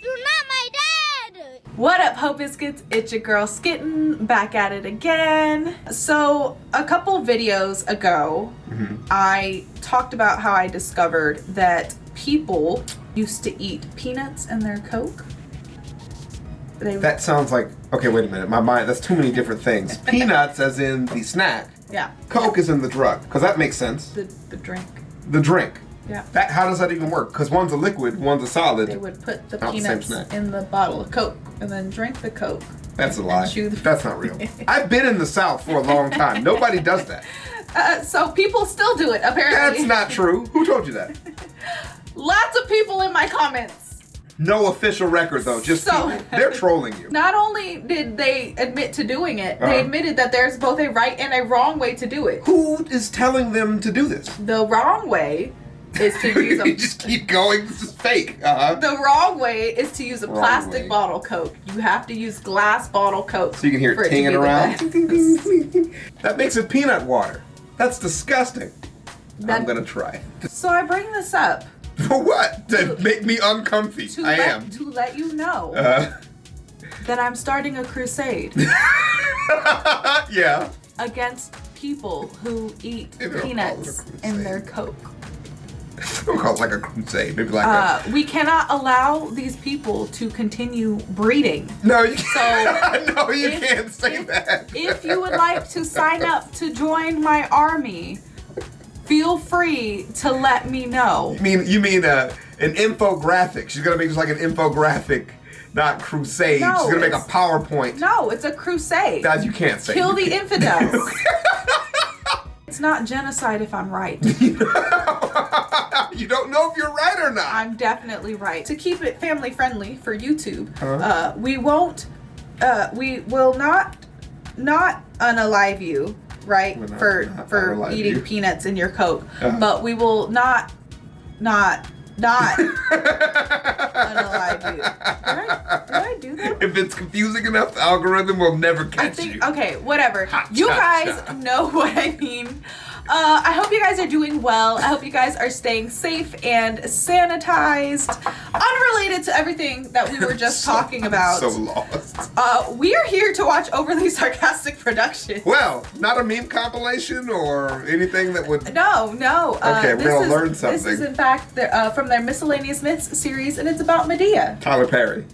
You're not my dad! What up, Hope Biscuits? It's your girl Skitten, back at it again. So, a couple videos ago, I talked about how I discovered that people used to eat peanuts in their Coke. That sounds like, okay, wait a minute, my mind, that's too many different things. Peanuts as in the snack. Yeah. Coke is in the drug, because that makes sense. The drink. The drink. Yeah. How does that even work? Because one's a liquid, one's a solid. They would put the Not the same peanuts snack. in the bottle of Coke and then drink the Coke. That's a lie. chew the- That's not real. I've been in the South for a long time. Nobody does that. So people still do it, apparently. That's not true. Who told you that? Lots of people in my comments. No official record, though. Just So- people. They're trolling you. Not only did they admit to doing it, they admitted that there's both a right and a wrong way to do it. Who is telling them to do this? The wrong way is to use You just keep going. This is fake. The wrong way is to use a Wrong plastic way. bottle Coke. You have to use glass bottle Coke. So you can hear for it to tinging be the around. best. That makes it peanut water. That's disgusting. I'm gonna try. So I bring this up For what? To make me uncomfy. I am. to let you know Uh, that I'm starting a crusade yeah. against people who eat Maybe I'll call it a peanuts in their Coke. We'll call it like a crusade. Maybe like a... We cannot allow these people to continue breeding. No, you can't. So, no, you if- can't say that. If you would like to sign up to join my army, feel free to let me know. You mean an infographic. She's gonna make just like an infographic, not crusade. No, She's gonna make a it's- PowerPoint. No, it's a crusade. That you can't say. Kill You the can't. infidels. It's not genocide if I'm right. You don't know if you're right or not. I'm definitely right. To keep it family friendly for YouTube, we will not unalive you, right? We're not- For not for unalive eating you. peanuts in your Coke, but we will not unalive you. Did I do that? If it's confusing enough, the algorithm will never catch you. Okay, whatever. Ha, You cha, guys cha. know what I mean. I hope you guys are doing well. I hope you guys are staying safe and sanitized. Unrelated to everything that we were just talking about. So lost. We are here to watch Overly Sarcastic Production. Well, not a meme compilation or anything that would... No. Okay, we're gonna learn This is something. in fact from their Miscellaneous Myths series, and it's about Medea, Tyler Perry.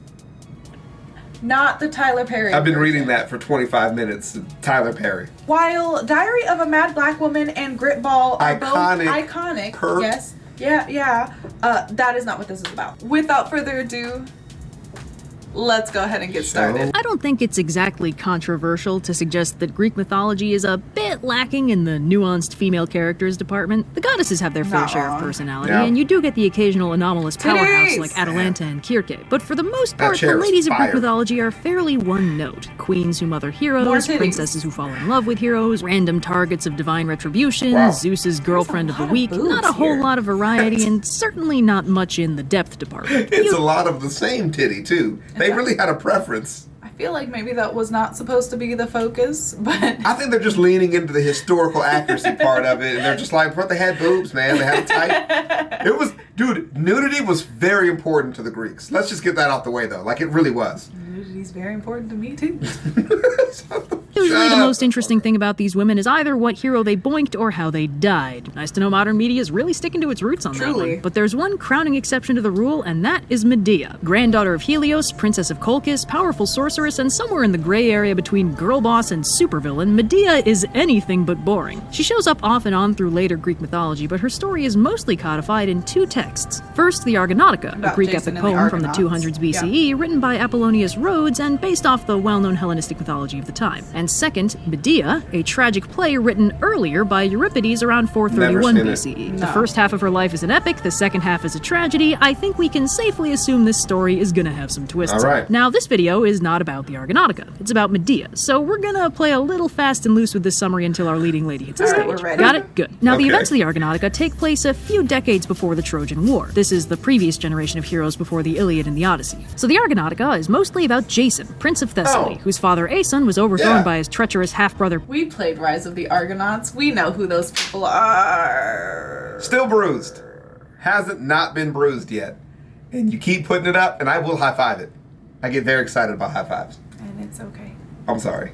not the Tyler Perry. I've been version. reading that for 25 minutes. Tyler Perry. While Diary of a Mad Black Woman and Gritball are Iconic. both iconic, Kirk. yes, yeah, that is not what this is about. Without further ado, let's go ahead and get started. I don't think it's exactly controversial to suggest that Greek mythology is a bit lacking in the nuanced female characters department. The goddesses have their fair Not share wrong. of personality, Yeah. and you do get the occasional anomalous powerhouse Titties! like Atalanta and Kirke. But for the most That part, the chair is ladies of Greek fire. mythology are fairly one note. Queens who mother More heroes, titties. princesses who fall in love with heroes, random targets of divine retribution, Wow. Zeus's girlfriend of the lot of week. boobs Not a whole here. lot of variety, and certainly not much in the depth department. It's a lot of the same titty, too. They really had a preference. I feel like maybe that was not supposed to be the focus, but I think they're just leaning into the historical accuracy part of it, and they're just like, but they had boobs, man. They had it tight. It was, dude, nudity was very important to the Greeks. Let's just get that out the way, though. Like, it really was. nudity's very important to me too. Usually the most interesting thing about these women is either what hero they boinked or how they died. Nice to know modern media is really sticking to its roots on that Truly. one. But there's one crowning exception to the rule, and that is Medea. Granddaughter of Helios, princess of Colchis, powerful sorceress, and somewhere in the gray area between girl boss and supervillain, Medea is anything but boring. She shows up off and on through later Greek mythology, but her story is mostly codified in two texts. First, the Argonautica, a About Greek Jason epic and the poem from the Argonauts. 200s BCE, written by Apollonius Rhodes and based off the well-known Hellenistic mythology of the time. And second, Medea, a tragic play written earlier by Euripides around 431 Never seen BCE. No. The first half of her life is an epic, the second half is a tragedy. I think we can safely assume this story is gonna have some twists. All right. Now, this video is not about the Argonautica. It's about Medea, so we're gonna play a little fast and loose with this summary until our leading lady hits the All right, stage. we're ready. Got it? Good. Now, the Okay. events of the Argonautica take place a few decades before the Trojan War. This is the previous generation of heroes before the Iliad and the Odyssey. So the Argonautica is mostly about Jason, Prince of Thessaly, Oh. whose father Aeson was overthrown Yeah. by his treacherous half-brother. We played Rise of the Argonauts. We know who those people are. Still bruised. Hasn't not been bruised yet. and you keep putting it up, and I will high five it. I get very excited about high fives. And it's okay. I'm sorry.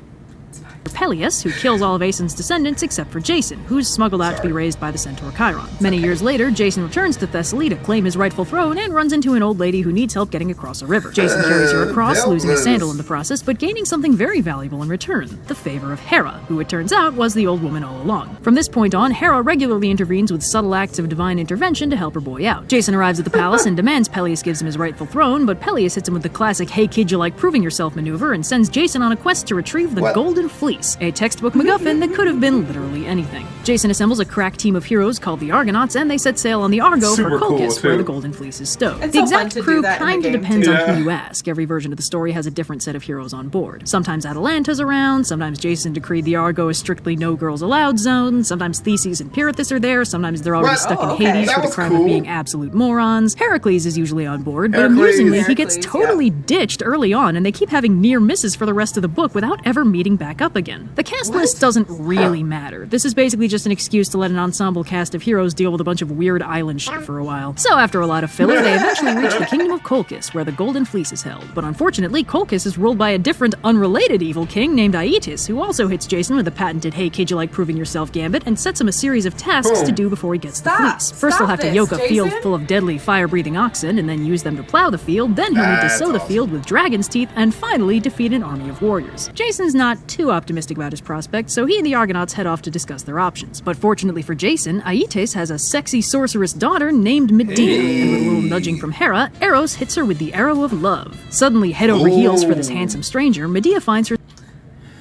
Peleus, who kills all of Aeson's descendants except for Jason, who's smuggled out to be raised by the centaur Chiron. Many years later, Jason returns to Thessaly to claim his rightful throne and runs into an old lady who needs help getting across a river. Jason carries her across, losing a sandal in the process, but gaining something very valuable in return, the favor of Hera, who it turns out was the old woman all along. From this point on, Hera regularly intervenes with subtle acts of divine intervention to help her boy out. Jason arrives at the palace and demands Peleus gives him his rightful throne, but Peleus hits him with the classic "Hey kid, you like proving yourself" maneuver and sends Jason on a quest to retrieve the Golden Fleece, a textbook MacGuffin that could have been literally anything. Jason assembles a crack team of heroes called the Argonauts, and they set sail on the Argo for Colchis, where the Golden Fleece is stowed. It's the so fun exact to crew do that in the kinda game, depends too. on who you ask. Every version of the story has a different set of heroes on board. Sometimes Atalanta's around, sometimes Jason decreed the Argo is strictly no girls allowed zone, sometimes Theseus and Pirithous are there, sometimes they're already stuck in Hades for the crime of being absolute morons. Heracles is usually on board, but amusingly he gets totally ditched early on, and they keep having near misses for the rest of the book without ever meeting back up again. The cast list doesn't really matter. This is basically just an excuse to let an ensemble cast of heroes deal with a bunch of weird island shit for a while. So after a lot of filler, they eventually reach the kingdom of Colchis, where the Golden Fleece is held. But unfortunately, Colchis is ruled by a different, unrelated evil king named Aeetes, who also hits Jason with a patented "Hey kid, you like proving yourself" gambit, and sets him a series of tasks to do before he gets the fleece. First he'll have to yoke a field full of deadly fire-breathing oxen, and then use them to plow the field, then he'll need to sow the field with dragon's teeth, and finally defeat an army of warriors. Jason's not too optimistic about his prospects, so he and the Argonauts head off to discuss their options. But fortunately for Jason, Aeetes has a sexy sorceress daughter named Medea, and with a little nudging from Hera, Eros hits her with the arrow of love. Suddenly head over heels for this handsome stranger, Medea finds her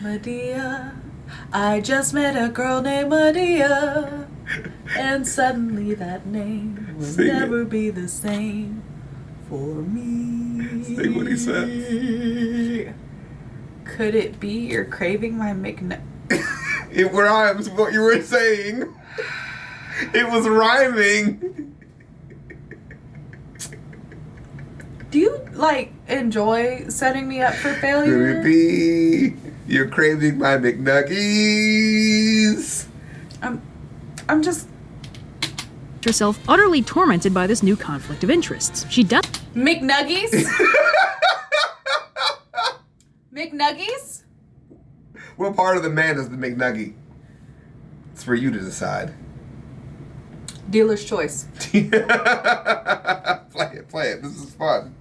Medea, I just met a girl named Medea, and suddenly that name will never be the same for me. Say what he said. Could it be you're craving my McNugget? It rhymes what you were saying. It was rhyming. Do you, enjoy setting me up for failure? Could it be you're craving my McNuggies? I'm just... herself utterly tormented by this new conflict of interests. She does McNuggies? McNuggies? What part of the man is the McNuggie? It's for you to decide. Dealer's choice. Play it. This is fun.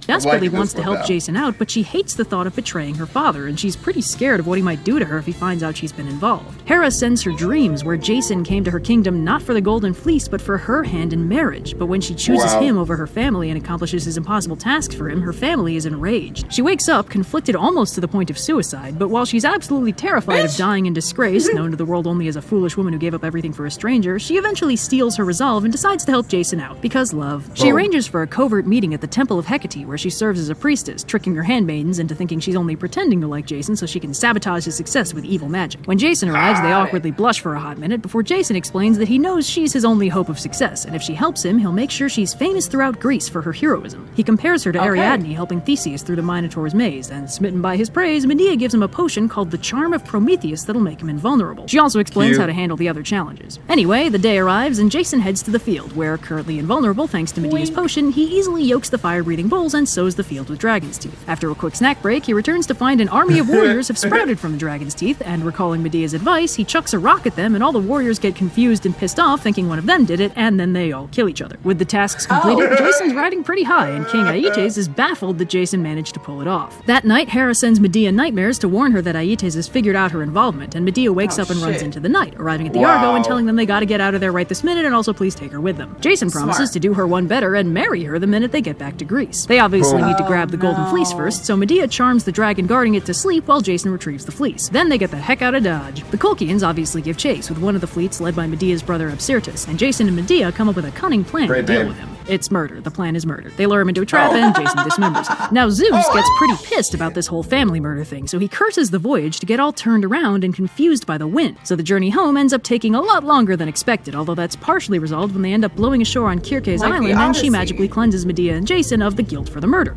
desperately wants to help Jason out, but she hates the thought of betraying her father, and she's pretty scared of what he might do to her if he finds out she's been involved. Hera sends her dreams, where Jason came to her kingdom not for the Golden Fleece, but for her hand in marriage. But when she chooses him over her family and accomplishes his impossible task for him, her family is enraged. She wakes up, conflicted almost to the point of suicide, but while she's absolutely terrified of dying in disgrace, known to the world only as a foolish woman who gave up everything for a stranger, she eventually steals her resolve and decides to help Jason out, because love. She arranges for a covert meeting at the Temple of Hecate, where she serves as a priestess, tricking her handmaidens into thinking she's only pretending to like Jason so she can sabotage his success with evil magic. When Jason arrives, they awkwardly blush for a hot minute before Jason explains that he knows she's his only hope of success, and if she helps him, he'll make sure she's famous throughout Greece for her heroism. He compares her to Ariadne helping Theseus through the Minotaur's maze, and smitten by his praise, Medea gives him a potion called the Charm of Prometheus that'll make him invulnerable. She also explains how to handle the other challenges. Anyway, the day arrives, and Jason heads to the field, where, currently invulnerable thanks to Medea's potion, he easily yokes the fire-breathing bulls and sows the field with dragon's teeth. After a quick snack break, he returns to find an army of warriors have sprouted from the dragon's teeth, and recalling Medea's advice, he chucks a rock at them, and all the warriors get confused and pissed off, thinking one of them did it, and then they all kill each other. With the tasks completed, Jason's riding pretty high, and King Aeetes is baffled that Jason managed to pull it off. That night, Hera sends Medea nightmares to warn her that Aeetes has figured out her involvement, and Medea wakes up and runs into the night, arriving at the Argo and telling them they gotta get out of there right this minute and also please take her with them. Jason promises to do her one better and marry her the minute they get back to Greece. They obviously need to grab the Golden Fleece first, so Medea charms the dragon guarding it to sleep while Jason retrieves the fleece. Then they get the heck out of Dodge. The Colchians obviously give chase, with one of the fleets led by Medea's brother Absyrtus, and Jason and Medea come up with a cunning plan to deal with him. It's murder. The plan is murder. They lure him into a trap and Jason dismembers him. Now Zeus gets pretty pissed about this whole family murder thing, so he curses the voyage to get all turned around and confused by the wind. So the journey home ends up taking a lot longer than expected, although that's partially resolved when they end up blowing ashore on Kirke's island and she magically cleanses Medea and Jason of the guilt for the murder.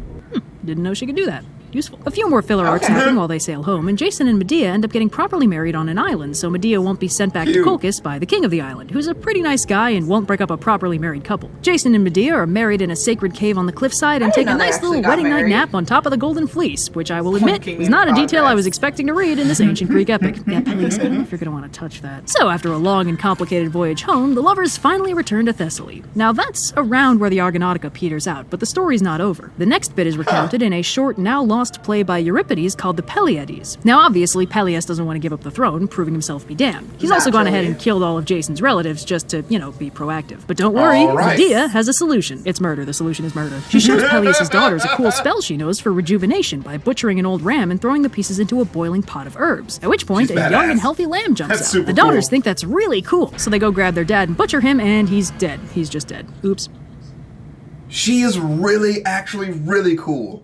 Didn't know she could do that. useful. A few more filler arcs happen while they sail home, and Jason and Medea end up getting properly married on an island, so Medea won't be sent back to Colchis by the king of the island, who's a pretty nice guy and won't break up a properly married couple. Jason and Medea are married in a sacred cave on the cliffside and take a nice little wedding night nap on top of the golden fleece, which I will admit was not a detail I was expecting to read in this ancient Greek epic. Yeah, Peleus, I don't know if you're going to want to touch that. So after a long and complicated voyage home, the lovers finally return to Thessaly. Now that's around where the Argonautica peters out, but the story's not over. The next bit is recounted in a short, now lost play by Euripides called the Pleiades. Now obviously, Peleus doesn't want to give up the throne, proving himself be damned. He's also gone ahead and killed all of Jason's relatives just to, be proactive. But don't worry, Medea has a solution. It's murder. The solution is murder. She shows Peleus' daughters a cool spell she knows for rejuvenation by butchering an old ram and throwing the pieces into a boiling pot of herbs, at which point a young and healthy lamb jumps out. The daughters think that's really cool, so they go grab their dad and butcher him, and he's dead. He's just dead. Oops. She is actually really cool.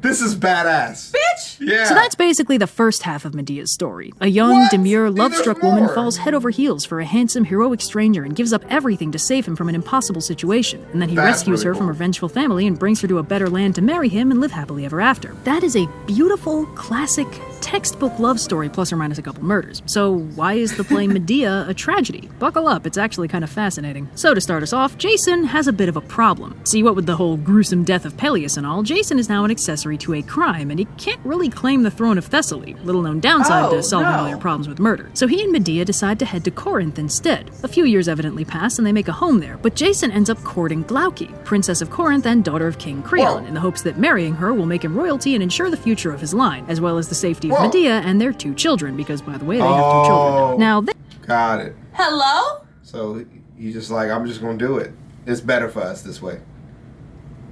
This is badass. Bitch! Yeah. So that's basically the first half of Medea's story. A young, demure, love-struck woman falls head over heels for a handsome, heroic stranger and gives up everything to save him from an impossible situation. And then he rescues her from her vengeful family and brings her to a better land to marry him and live happily ever after. That is a beautiful, classic, textbook love story, plus or minus a couple murders. So why is the play Medea a tragedy? Buckle up, it's actually kind of fascinating. So to start us off, Jason has a bit of a problem. See, what with the whole gruesome death of Peleus and all, Jason is now an accessory to a crime, and he can't really claim the throne of Thessaly, little known downside to solving all your problems with murder. So he and Medea decide to head to Corinth instead. A few years evidently pass and they make a home there, but Jason ends up courting Glauce, princess of Corinth and daughter of King Creon, in the hopes that marrying her will make him royalty and ensure the future of his line, as well as the safety of Medea and their 2 children, because by the way, they have 2 children now. Got it. Hello? So he's just like, I'm just gonna do it. It's better for us this way.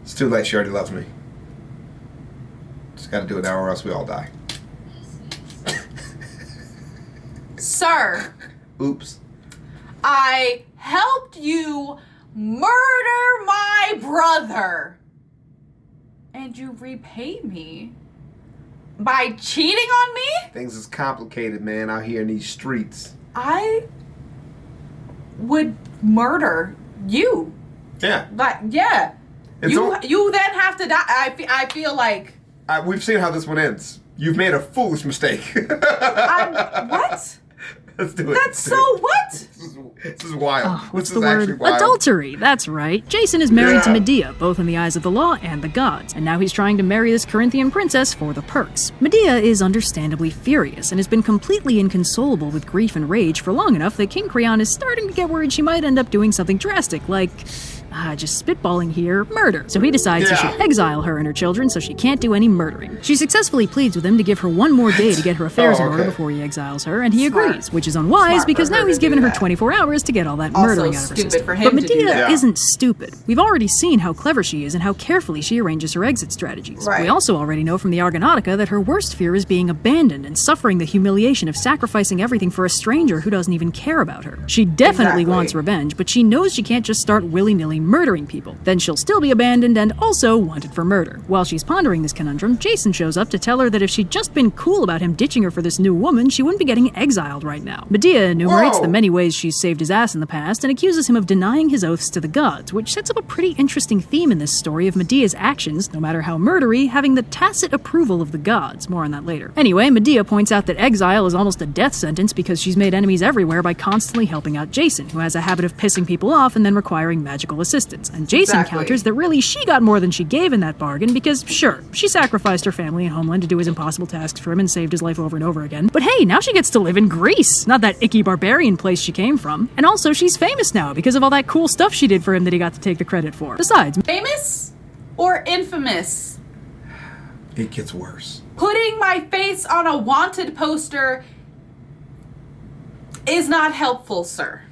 It's too late, she already loves me. Just gotta do it now or else we all die. Sir. Oops. I helped you murder my brother. And you repay me by cheating on me? Things is complicated, man, out here in these streets. I would murder you. Yeah. Like, yeah. You then have to die. I feel like... we've seen how this one ends. You've made a foolish mistake. What? Let's do it. That's so what? This is wild. What's this the is word? actually wild. Adultery. That's right. Jason is married to Medea, both in the eyes of the law and the gods, and now he's trying to marry this Corinthian princess for the perks. Medea is understandably furious and has been completely inconsolable with grief and rage for long enough that King Creon is starting to get worried she might end up doing something drastic, like... just spitballing here, murder. So he decides he should exile her and her children so she can't do any murdering. She successfully pleads with him to give her one more day to get her affairs in order before he exiles her, and he agrees, which is unwise because now he's given her 24 hours to get all that murdering out of her system. But Medea isn't stupid. We've already seen how clever she is and how carefully she arranges her exit strategies. We also already know from the Argonautica that her worst fear is being abandoned and suffering the humiliation of sacrificing everything for a stranger who doesn't even care about her. She definitely wants revenge, but she knows she can't just start willy-nilly murdering people. Then she'll still be abandoned and also wanted for murder. While she's pondering this conundrum, Jason shows up to tell her that if she'd just been cool about him ditching her for this new woman, she wouldn't be getting exiled right now. Medea enumerates the many ways she's saved his ass in the past and accuses him of denying his oaths to the gods, which sets up a pretty interesting theme in this story of Medea's actions, no matter how murdery, having the tacit approval of the gods. More on that later. Anyway, Medea points out that exile is almost a death sentence because she's made enemies everywhere by constantly helping out Jason, who has a habit of pissing people off and then requiring magical assistance. And Jason counters that really she got more than she gave in that bargain because, sure, she sacrificed her family and homeland to do his impossible tasks for him and saved his life over and over again. But hey, now she gets to live in Greece, not that icky barbarian place she came from. And also, she's famous now because of all that cool stuff she did for him that he got to take the credit for. Besides, famous or infamous? It gets worse. Putting my face on a wanted poster is not helpful, sir.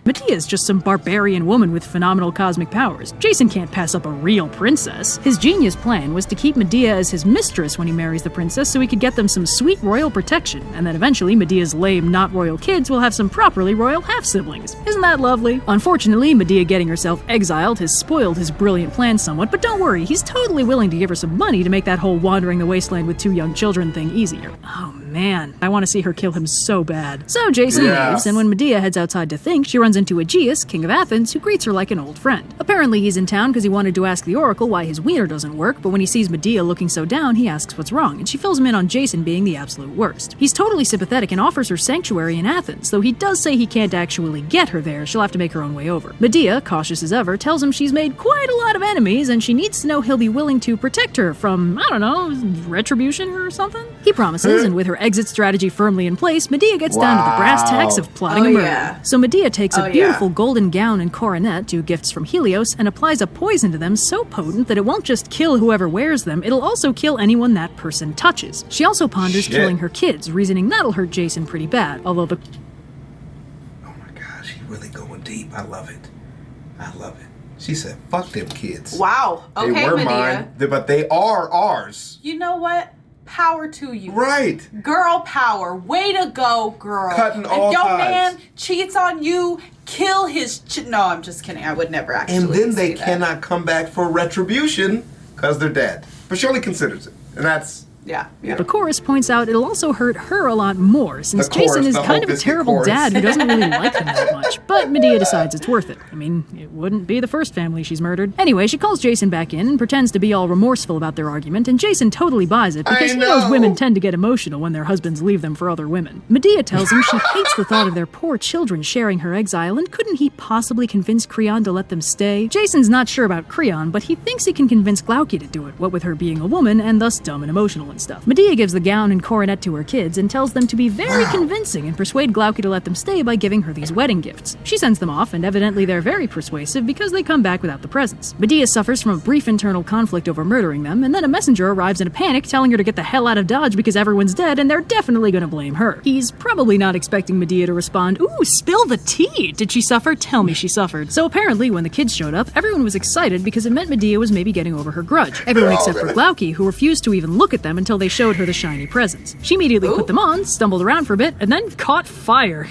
Medea's just some barbarian woman with phenomenal cosmic powers. Jason can't pass up a real princess. His genius plan was to keep Medea as his mistress when he marries the princess so he could get them some sweet royal protection, and then eventually Medea's lame, not royal kids will have some properly royal half-siblings. Isn't that lovely? Unfortunately, Medea getting herself exiled has spoiled his brilliant plan somewhat, but don't worry, he's totally willing to give her some money to make that whole wandering the wasteland with 2 young children thing easier. Oh man, I want to see her kill him so bad. So Jason leaves, and when Medea heads outside to think, she runs into Aegeus, king of Athens, who greets her like an old friend. Apparently he's in town because he wanted to ask the oracle why his wiener doesn't work, but when he sees Medea looking so down, he asks what's wrong, and she fills him in on Jason being the absolute worst. He's totally sympathetic and offers her sanctuary in Athens, though he does say he can't actually get her there, she'll have to make her own way over. Medea, cautious as ever, tells him she's made quite a lot of enemies, and she needs to know he'll be willing to protect her from, I don't know, retribution or something? He promises, and with her exit strategy firmly in place, Medea gets down to the brass tacks of plotting a murder. So Medea takes a beautiful golden gown and coronet, 2 gifts from Helios, and applies a poison to them so potent that it won't just kill whoever wears them, it'll also kill anyone that person touches. She also ponders killing her kids, reasoning that'll hurt Jason pretty bad, although the... Oh my gosh, she's really going deep. I love it. I love it. She said, fuck them kids. Wow. Okay, they were Medea. mine, but they are ours. You know what? Power to you. Right. Girl power. Way to go, girl. Cutting all if your ties. man cheats on you, kill his... No, I'm just kidding. I would never actually And then they say that. cannot come back for retribution because they're dead. But she only considers it. And that's... Yeah. The chorus points out it'll also hurt her a lot more, since The chorus, Jason is the kind of a Hocus terrible chorus. dad who doesn't really like him that much. But Medea decides it's worth it. I mean, it wouldn't be the first family she's murdered. Anyway, she calls Jason back in and pretends to be all remorseful about their argument, and Jason totally buys it because he knows women tend to get emotional when their husbands leave them for other women. Medea tells him she hates the thought of their poor children sharing her exile, and couldn't he possibly convince Creon to let them stay? Jason's not sure about Creon, but he thinks he can convince Glaucia to do it, what with her being a woman and thus dumb and emotional and stuff. Medea gives the gown and coronet to her kids and tells them to be very convincing and persuade Glaucia to let them stay by giving her these wedding gifts. She sends them off, and evidently they're very persuasive because they come back without the presents. Medea suffers from a brief internal conflict over murdering them, and then a messenger arrives in a panic telling her to get the hell out of Dodge because everyone's dead and they're definitely gonna blame her. He's probably not expecting Medea to respond, "Ooh, spill the tea! Did she suffer? Tell me she suffered." So apparently when the kids showed up, everyone was excited because it meant Medea was maybe getting over her grudge. Everyone except for Glaucia, who refused to even look at them until they showed her the shiny presents. She immediately put them on, stumbled around for a bit, and then caught fire.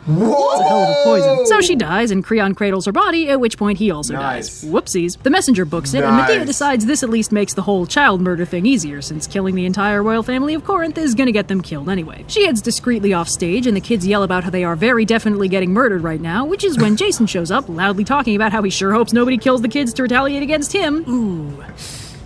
Whoa! It's a hell of a poison. So she dies, and Creon cradles her body, at which point he also dies. Whoopsies. The messenger books it, and Medea decides this at least makes the whole child murder thing easier, since killing the entire royal family of Corinth is gonna get them killed anyway. She heads discreetly off stage, and the kids yell about how they are very definitely getting murdered right now, which is when Jason shows up, loudly talking about how he sure hopes nobody kills the kids to retaliate against him. Ooh.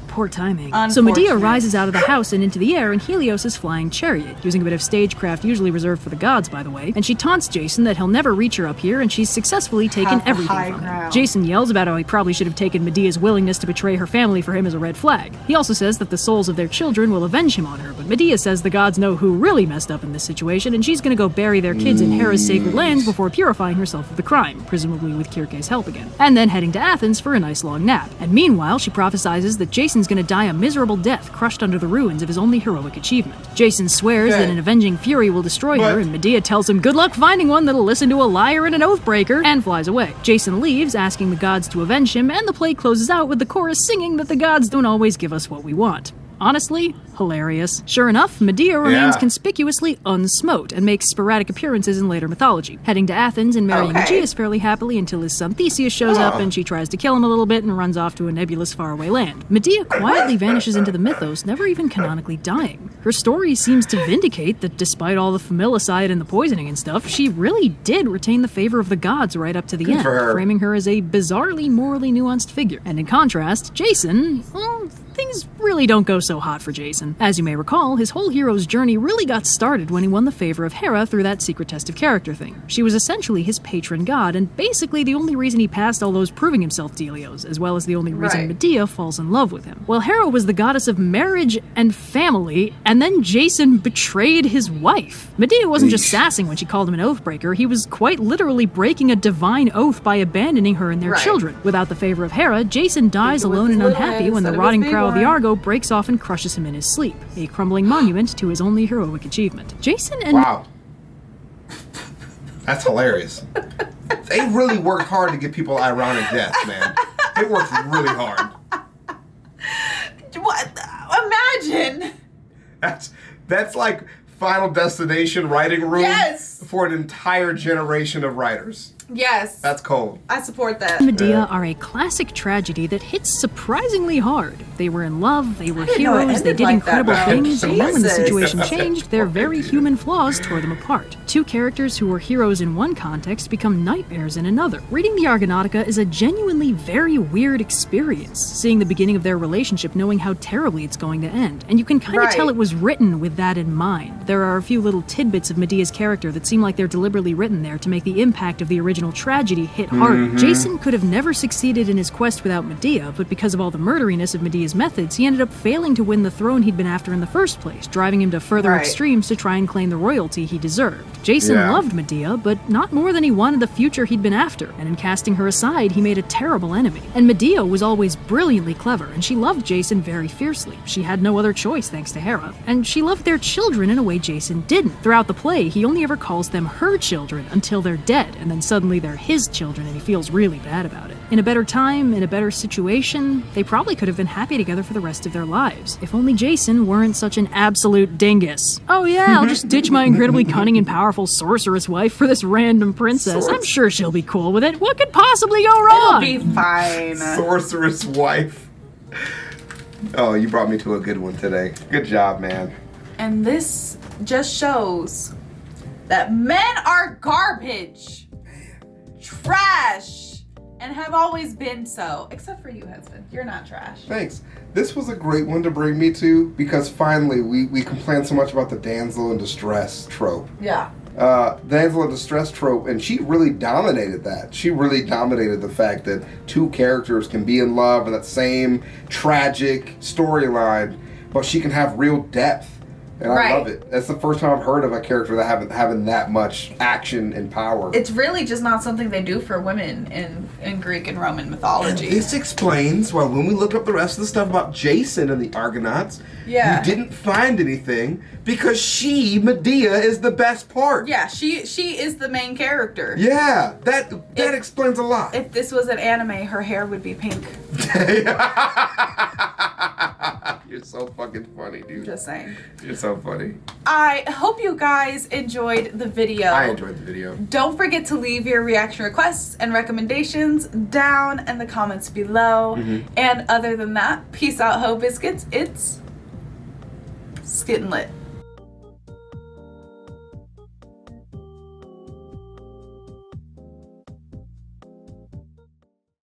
Poor timing. So Medea rises out of the house and into the air in Helios' flying chariot, using a bit of stagecraft usually reserved for the gods, by the way, and she taunts Jason that he'll never reach her up here, and she's successfully taken everything from him. Jason yells about how he probably should have taken Medea's willingness to betray her family for him as a red flag. He also says that the souls of their children will avenge him on her, but Medea says the gods know who really messed up in this situation, and she's gonna go bury their kids in Hera's sacred lands before purifying herself of the crime, presumably with Kirke's help again, and then heading to Athens for a nice long nap. And meanwhile, she prophesizes that Jason's gonna die a miserable death crushed under the ruins of his only heroic achievement. Jason swears that an avenging fury will destroy her, and Medea tells him good luck finding one that'll listen to a liar and an oath-breaker, and flies away. Jason leaves, asking the gods to avenge him, and the play closes out with the chorus singing that the gods don't always give us what we want. Honestly, hilarious. Sure enough, Medea remains conspicuously unsmote and makes sporadic appearances in later mythology, heading to Athens and marrying Aegeus fairly happily until his son Theseus shows up and she tries to kill him a little bit and runs off to a nebulous faraway land. Medea quietly vanishes into the mythos, never even canonically dying. Her story seems to vindicate that despite all the familicide and the poisoning and stuff, she really did retain the favor of the gods right up to the end, framing her as a bizarrely morally nuanced figure. And in contrast, Jason, well, things really don't go so hot for Jason. As you may recall, his whole hero's journey really got started when he won the favor of Hera through that secret test of character thing. She was essentially his patron god, and basically the only reason he passed all those proving himself dealios, as well as the only reason Medea falls in love with him. Well, Hera was the goddess of marriage and family, and then Jason betrayed his wife. Medea wasn't just sassing when she called him an oathbreaker, he was quite literally breaking a divine oath by abandoning her and their children. Without the favor of Hera, Jason dies alone and unhappy when the rotting prow of the Argo breaks off and crushes him in his sleep, a crumbling monument to his only heroic achievement. Jason and... Wow. That's hilarious. They really worked hard to give people ironic deaths, man. They worked really hard. What? Imagine! That's like Final Destination writing room for an entire generation of writers. Yes. That's cold. I support that. Medea are a classic tragedy that hits surprisingly hard. They were in love, they were didn't know it heroes, they ended did like incredible that, bro. things, and then when the Jesus. situation changed, their very human flaws tore them apart. Two characters who were heroes in one context become nightmares in another. Reading the Argonautica is a genuinely very weird experience, seeing the beginning of their relationship knowing how terribly it's going to end. And you can kind of tell Right. it was written with that in mind. There are a few little tidbits of Medea's character that seem like they're deliberately written there to make the impact of the original tragedy hit harder. Jason could have never succeeded in his quest without Medea, but because of all the murderiness of Medea's methods, he ended up failing to win the throne he'd been after in the first place, driving him to further Right. extremes to try and claim the royalty he deserved. Jason Yeah. loved Medea, but not more than he wanted the future he'd been after, and in casting her aside, he made a terrible enemy. And Medea was always brilliantly clever, and she loved Jason very fiercely. She had no other choice thanks to Hera. And she loved their children in a way Jason didn't. Throughout the play, he only ever calls them her children until they're dead, and then suddenly they're his children and he feels really bad about it. In a better time, in a better situation, they probably could have been happy together for the rest of their lives, if only Jason weren't such an absolute dingus. Oh yeah, I'll just ditch my incredibly cunning and powerful sorceress wife for this random princess. I'm sure she'll be cool with it. What could possibly go wrong? It'll be fine. Sorceress wife. Oh, you brought me to a good one today. Good job, man. And this just shows that men are garbage, trash, and have always been so. Except for you, husband. You're not trash. Thanks. This was a great one to bring me to because finally we complain so much about the damsel in distress trope. Yeah. Damsel in distress trope, and she really dominated that. She really dominated the fact that two characters can be in love in that same tragic storyline, but she can have real depth. And I Right. love it. That's the first time I've heard of a character that having that much action and power. It's really just not something they do for women in Greek and Roman mythology. This explains why when we looked up the rest of the stuff about Jason and the Argonauts, Yeah. we didn't find anything because Medea, is the best part. Yeah, she is the main character. Yeah, that explains a lot. If this was an anime, her hair would be pink. You're so fucking funny, dude. Just saying. You're so funny. I hope you guys enjoyed the video. I enjoyed the video. Don't forget to leave your reaction requests and recommendations down in the comments below. And other than that, peace out, Ho Biscuits. It's Skittin' Lit.